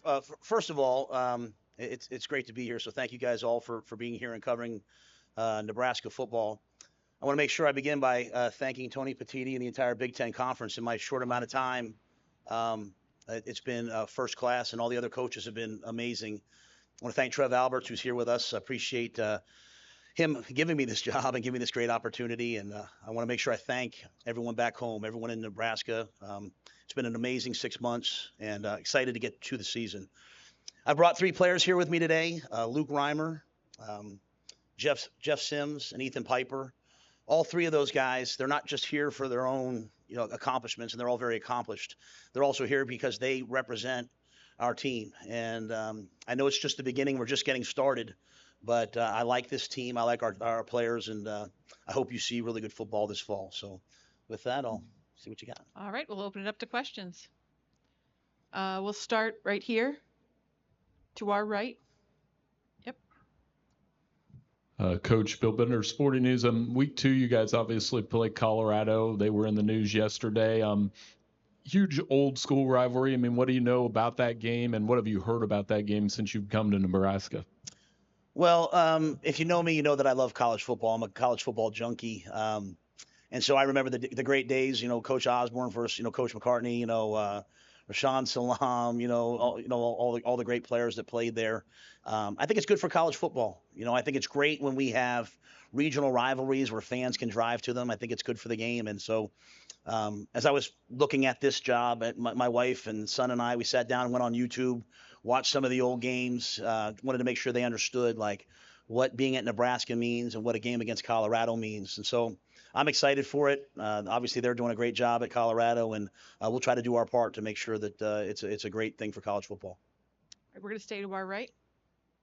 Hi. First of all, it's great to be here. So thank you guys all for being here and covering Nebraska football. I want to make sure I begin by thanking Tony Petitti and the entire Big Ten Conference in my short amount of time. It's been first class, and all the other coaches have been amazing. I want to thank Trev Alberts, who's here with us. I appreciate him giving me this job and giving me this great opportunity. And I want to make sure I thank everyone back home, everyone in Nebraska. It's been an amazing 6 months, and excited to get to the season. I brought three players here with me today: Luke Reimer, um, Jeff Sims, and Ethan Piper. All three of those guys, they're not just here for their own accomplishments, and they're all very accomplished. They're also here because they represent our team. And I know it's just the beginning; we're just getting started. But I like this team. I like our players, and I hope you see really good football this fall. So, with that, I'll see what you got. All right, we'll open it up to questions. We'll start right here to our right. Yep. Coach Bill Bender, Sporting News. Week 2, you guys obviously played Colorado. They were in the news yesterday. Huge old school rivalry. I mean, what do you know about that game, and what have you heard about that game since you've come to Nebraska? Well, if you know me, you know that I love college football. I'm a college football junkie. And so I remember the great days, Coach Osborne versus, Coach McCartney, Rashawn Salam, all the great players that played there. I think it's good for college football. I think it's great when we have regional rivalries where fans can drive to them. I think it's good for the game. And so, as I was looking at this job, my wife and son and I, we sat down and went on YouTube, watched some of the old games, wanted to make sure they understood like what being at Nebraska means and what a game against Colorado means. And so I'm excited for it. Obviously, they're doing a great job at Colorado, and we'll try to do our part to make sure that it's a great thing for college football. We're going to stay to our right.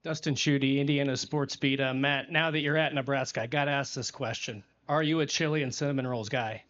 Dustin Schutte, Indiana Sports Beat. Matt, now that you're at Nebraska, I got to ask this question. Are you a chili and cinnamon rolls guy?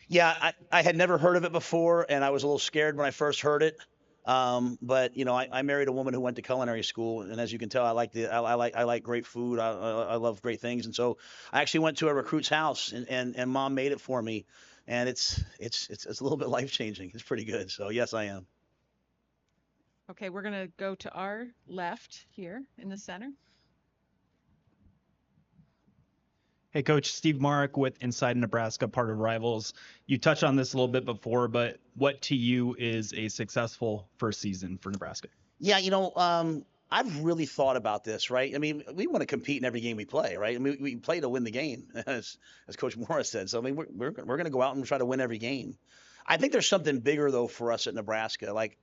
Yeah, I had never heard of it before, and I was a little scared when I first heard it. But I married a woman who went to culinary school, and as you can tell, I like great food. I love great things, and so I actually went to a recruit's house, and mom made it for me, and it's a little bit life changing. It's pretty good. So yes, I am. Okay, we're going to go to our left here in the center. Hey, Coach, Steve Marek with Inside Nebraska, part of Rivals. You touched on this a little bit before, but what to you is a successful first season for Nebraska? Yeah, I've really thought about this, right? I mean, we want to compete in every game we play, right? I mean, we play to win the game, as Coach Morris said. So I mean, we're going to go out and try to win every game. I think there's something bigger though for us at Nebraska. Like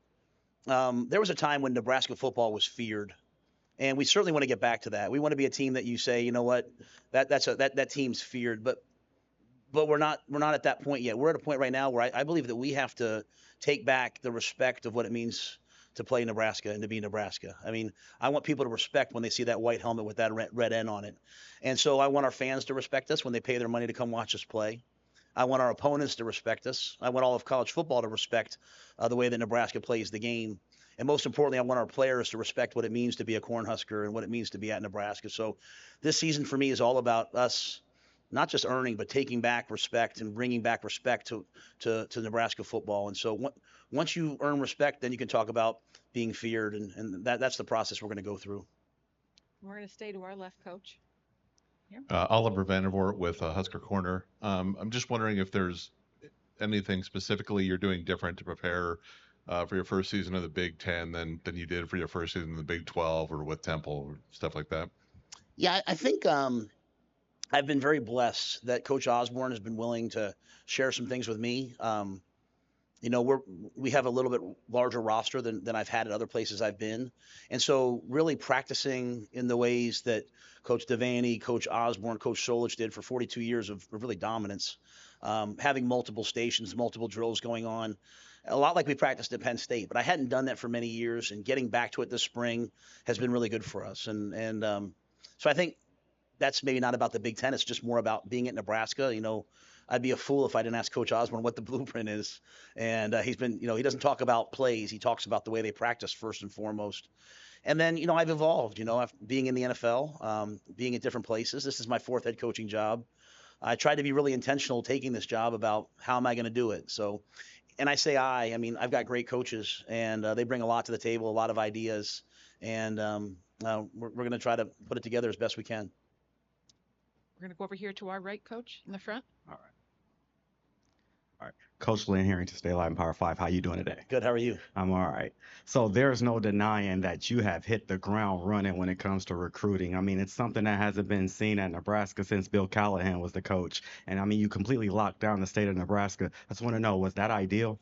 there was a time when Nebraska football was feared, and we certainly want to get back to that. We want to be a team that you say, you know what, that team's feared, but we're not at that point yet. We're at a point right now where I believe that we have to take back the respect of what it means to play Nebraska and to be Nebraska. I mean, I want people to respect when they see that white helmet with that red N on it. And so I want our fans to respect us when they pay their money to come watch us play. I want our opponents to respect us. I want all of college football to respect the way that Nebraska plays the game. And most importantly, I want our players to respect what it means to be a Cornhusker and what it means to be at Nebraska. So this season for me is all about us not just earning, but taking back respect and bringing back respect to Nebraska football. And so once you earn respect, then you can talk about being feared. And that's the process we're going to go through. We're going to stay to our left, Coach. Here. Oliver Vandervoort with Husker Corner. I'm just wondering if there's anything specifically you're doing different to prepare for your first season of the Big Ten than you did for your first season of the Big 12 or with Temple or stuff like that. Yeah, I think I've been very blessed that Coach Osborne has been willing to share some things with me. We have a little bit larger roster than I've had at other places I've been. And so really practicing in the ways that Coach Devaney, Coach Osborne, Coach Solich did for 42 years of really dominance, having multiple stations, multiple drills going on, a lot like we practiced at Penn State. But I hadn't done that for many years, and getting back to it this spring has been really good for us. And so I think that's maybe not about the Big Ten. It's just more about being at Nebraska. I'd be a fool if I didn't ask Coach Osborne what the blueprint is. And he's been, he doesn't talk about plays. He talks about the way they practice first and foremost. And then, I've evolved, being in the NFL, being at different places. This is my fourth head coaching job. I tried to be really intentional taking this job about how am I going to do it. So and I say I mean, I've got great coaches, and they bring a lot to the table, a lot of ideas, and we're going to try to put it together as best we can. We're going to go over here to our right, Coach, in the front. All right. Coach Lynn Harrington, State Line Power 5. How you doing today? Good. How are you? I'm all right. So there's no denying that you have hit the ground running when it comes to recruiting. I mean, it's something that hasn't been seen at Nebraska since Bill Callahan was the coach. And I mean, you completely locked down the state of Nebraska. I just want to know, was that ideal?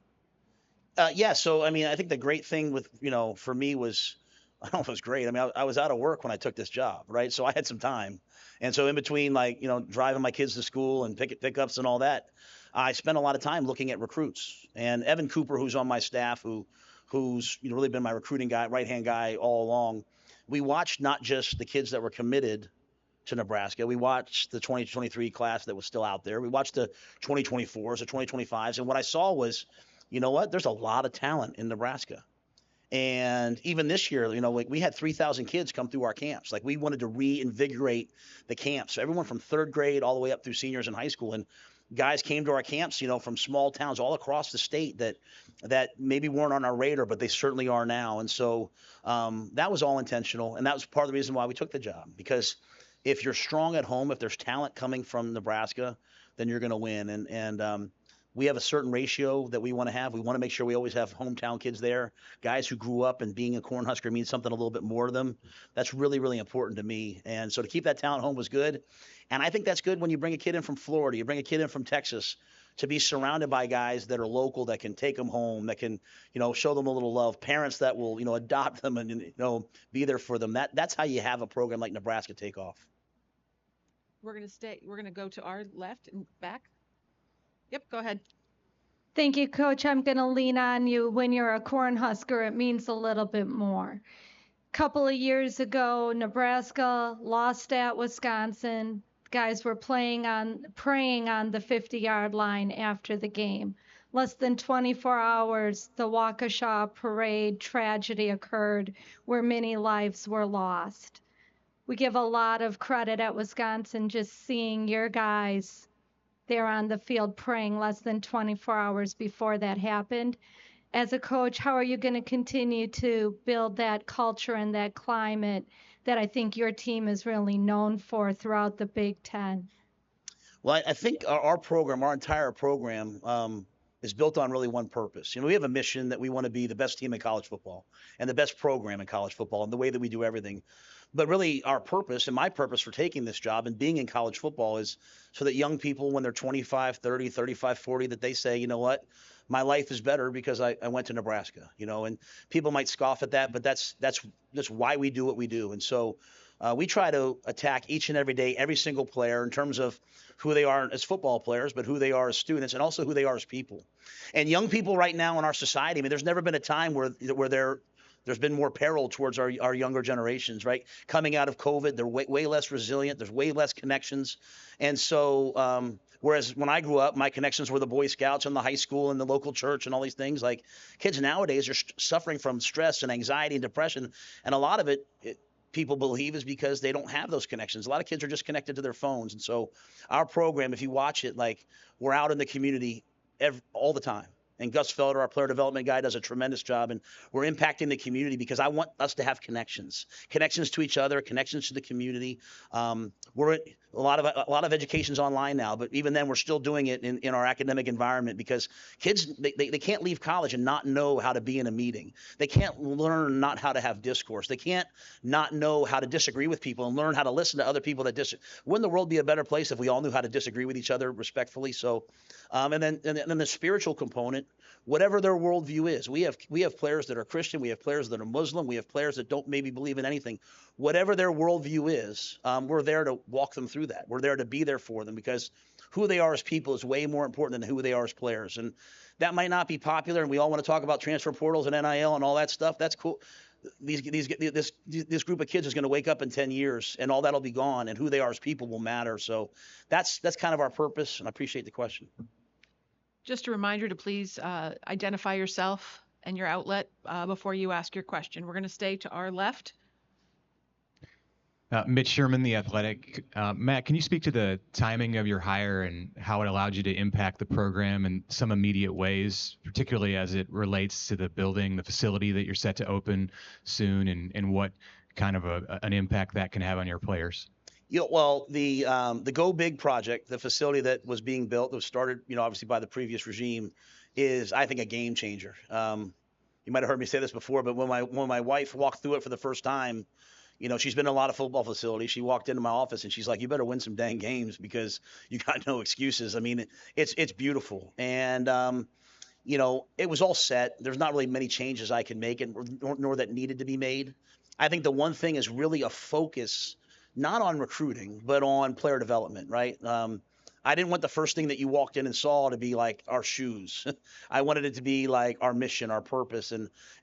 Yeah. So, I mean, I think the great thing with, for me was, I don't know if it was great. I mean, I was out of work when I took this job, right? So I had some time. And so in between, like, driving my kids to school and pickups and all that, I spent a lot of time looking at recruits. And Evan Cooper, who's on my staff, who's really been my recruiting guy, right-hand guy all along, we watched not just the kids that were committed to Nebraska. We watched the 2023 class that was still out there. We watched the 2024s, the 2025s. And what I saw was, you know what? There's a lot of talent in Nebraska. And even this year, we had 3,000 kids come through our camps. Like, we wanted to reinvigorate the camps. So everyone from third grade all the way up through seniors in high school. And guys came to our camps, from small towns all across the state that maybe weren't on our radar, but they certainly are now. And so that was all intentional. And that was part of the reason why we took the job, because if you're strong at home, if there's talent coming from Nebraska, then you're going to win. And we have a certain ratio that we want to have. We want to make sure we always have hometown kids there, guys who grew up, and being a Cornhusker means something a little bit more to them. That's really, really important to me. And so to keep that talent home was good. And I think that's good when you bring a kid in from Florida, you bring a kid in from Texas, to be surrounded by guys that are local, that can take them home, that can, show them a little love, parents that will, adopt them and, be there for them. That's how you have a program like Nebraska take off. We're going to go to our left and back. Yep, go ahead. Thank you, Coach. I'm going to lean on you. When you're a Cornhusker, it means a little bit more. Couple of years ago, Nebraska lost at Wisconsin. Guys were praying on the 50-yard line after the game. Less than 24 hours, the Waukesha parade tragedy occurred where many lives were lost. We give a lot of credit at Wisconsin just seeing your guys there on the field praying less than 24 hours before that happened. As a coach, how are you going to continue to build that culture and that climate that I think your team is really known for throughout the Big Ten? Well, I think our program, our entire program, is built on really one purpose. We have a mission that we want to be the best team in college football and the best program in college football and the way that we do everything. But really, our purpose and my purpose for taking this job and being in college football is so that young people, when they're 25, 30, 35, 40, that they say, you know what, my life is better because I went to Nebraska, and people might scoff at that, but that's why we do what we do. And so we try to attack each and every day, every single player, in terms of who they are as football players, but who they are as students, and also who they are as people. And young people right now in our society, I mean, there's never been a time where there's been more peril towards our younger generations, right? Coming out of COVID, they're way less resilient. There's way less connections. And so whereas when I grew up, my connections were the Boy Scouts and the high school and the local church and all these things, like kids nowadays are suffering from stress and anxiety and depression. And a lot of it people believe is because they don't have those connections. A lot of kids are just connected to their phones. And so our program, if you watch it, like, we're out in the community all the time. And Gus Felder, our player development guy, does a tremendous job. And we're impacting the community because I want us to have connections to each other, connections to the community. We're a lot of education's online now, but even then we're still doing it in our academic environment, because kids, they can't leave college and not know how to be in a meeting. They can't learn not how to have discourse. They can't not know how to disagree with people and learn how to listen to other people that disagree. Wouldn't the world be a better place if we all knew how to disagree with each other respectfully? So, and then the spiritual component, whatever their worldview is. We have players that are Christian. We have players that are Muslim. We have players that don't maybe believe in anything. Whatever their worldview is, we're there to walk them through that. We're there to be there for them, because who they are as people is way more important than who they are as players. And that might not be popular, and we all want to talk about transfer portals and NIL and all that stuff. That's cool. This group of kids is going to wake up in 10 years, and all that'll be gone, and who they are as people will matter. So that's kind of our purpose, and I appreciate the question. Just a reminder to please identify yourself and your outlet before you ask your question. We're going to stay to our left. Mitch Sherman, The Athletic. Matt, can you speak to the timing of your hire and how it allowed you to impact the program in some immediate ways, particularly as it relates to the building, the facility that you're set to open soon, and what kind of an impact that can have on your players? Well, the Go Big project, the facility that was being built, that was started, obviously by the previous regime, is, I think, a game changer. You might have heard me say this before, but when my wife walked through it for the first time, she's been in a lot of football facilities. She walked into my office and she's like, "You better win some dang games because you got no excuses." I mean, it's beautiful, and it was all set. There's not really many changes I can make, and nor that needed to be made. I think the one thing is really a focus, not on recruiting, but on player development, right? I didn't want the first thing that you walked in and saw to be like our shoes. I wanted it to be like our mission, our purpose,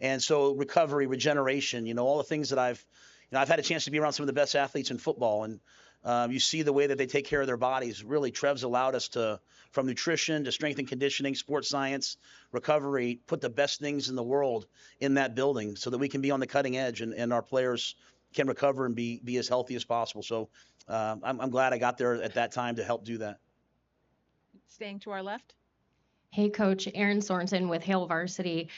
and so recovery, regeneration, all the things that I've had a chance to be around some of the best athletes in football, and you see the way that they take care of their bodies. Really, Trev's allowed us to, from nutrition to strength and conditioning, sports science, recovery, put the best things in the world in that building so that we can be on the cutting edge and our players can recover and be as healthy as possible. So I'm glad I got there at that time to help do that. Staying to our left. Hey, Coach, Aaron Sorensen with Hail Varsity.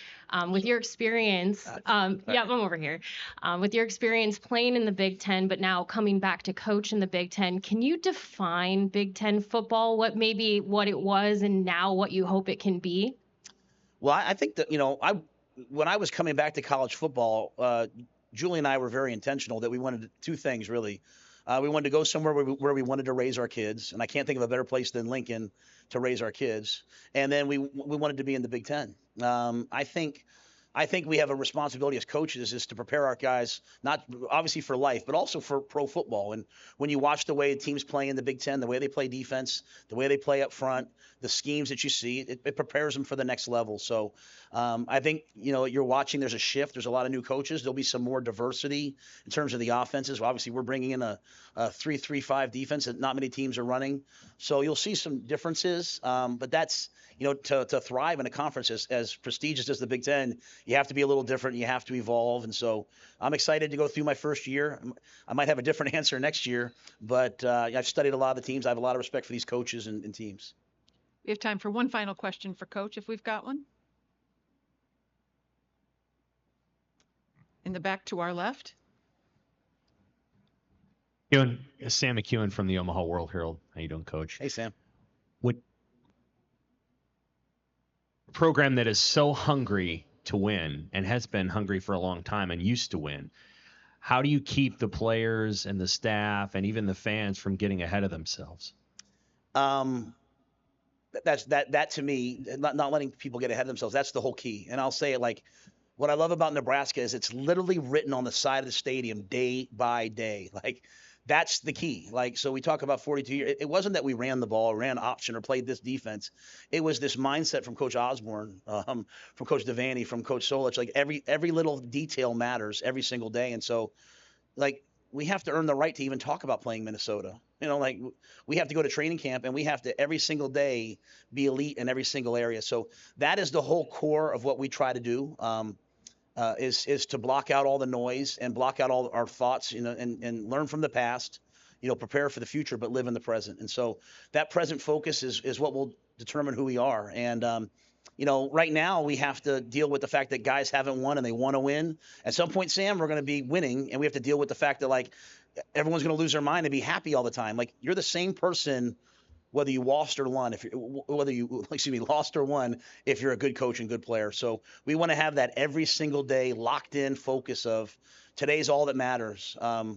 With your experience, I'm over here. With your experience playing in the Big Ten, but now coming back to coach in the Big Ten, can you define Big Ten football? What it was and now what you hope it can be? Well, I think that, when I was coming back to college football, Julie and I were very intentional that we wanted two things, really. We wanted to go somewhere where we wanted to raise our kids, and I can't think of a better place than Lincoln to raise our kids. And then we wanted to be in the Big Ten. I think we have a responsibility as coaches is to prepare our guys, not obviously for life, but also for pro football. And when you watch the way teams play in the Big Ten, the way they play defense, the way they play up front, the schemes that you see, it prepares them for the next level. So I think, you're watching, there's a shift. There's a lot of new coaches. There'll be some more diversity in terms of the offenses. Well, obviously, we're bringing in a 3-3-5 defense that not many teams are running. So you'll see some differences. But that's, to thrive in a conference as prestigious as the Big Ten, you have to be a little different. You have to evolve. And so I'm excited to go through my first year. I might have a different answer next year, but I've studied a lot of the teams. I have a lot of respect for these coaches and teams. We have time for one final question for Coach, if we've got one. In the back to our left. Sam McEwen from the Omaha World Herald. How you doing, Coach? Hey, Sam. What program that is so hungry to win and has been hungry for a long time and used to win, how do you keep the players and the staff and even the fans from getting ahead of themselves? That to me, not letting people get ahead of themselves, that's the whole key. And I'll say it like, what I love about Nebraska is it's literally written on the side of the stadium day by day. Like, that's the key. Like, so we talk about 42 years. It wasn't that we ran the ball, ran option, or played this defense. It was this mindset from Coach Osborne, from Coach Devaney, from Coach Solich. Like, every little detail matters every single day. And so, like, we have to earn the right to even talk about playing Minnesota. Like, we have to go to training camp and we have to every single day be elite in every single area. So that is the whole core of what we try to do. Is to block out all the noise and block out all our thoughts, and learn from the past, prepare for the future, but live in the present. And so that present focus is what will determine who we are. And, right now we have to deal with the fact that guys haven't won and they want to win. At some point, Sam, we're going to be winning, and we have to deal with the fact that, like, everyone's going to lose their mind and be happy all the time. Like, you're the same person whether you lost or won, if you're a good coach and good player. So we want to have that every single day locked in focus of today's all that matters. I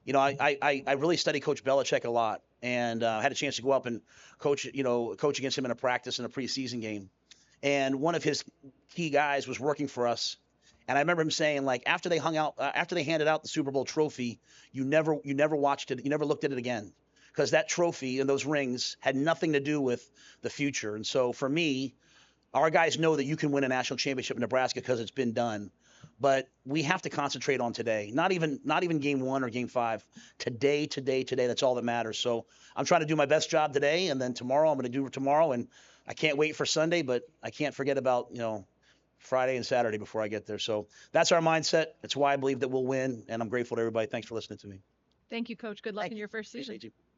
really study Coach Belichick a lot, and I had a chance to go up and coach against him in a practice in a preseason game. And one of his key guys was working for us. And I remember him saying, like, after they handed out the Super Bowl trophy, you never watched it. You never looked at it again. Because that trophy and those rings had nothing to do with the future. And so for me, our guys know that you can win a national championship in Nebraska because it's been done. But we have to concentrate on today. Not even game 1 or game 5. Today. That's all that matters. So I'm trying to do my best job today, and then tomorrow I'm going to do tomorrow. And I can't wait for Sunday, but I can't forget about Friday and Saturday before I get there. So that's our mindset. That's why I believe that we'll win. And I'm grateful to everybody. Thanks for listening to me. Thank you, Coach. Good luck Thank in you. your first season. Appreciate you.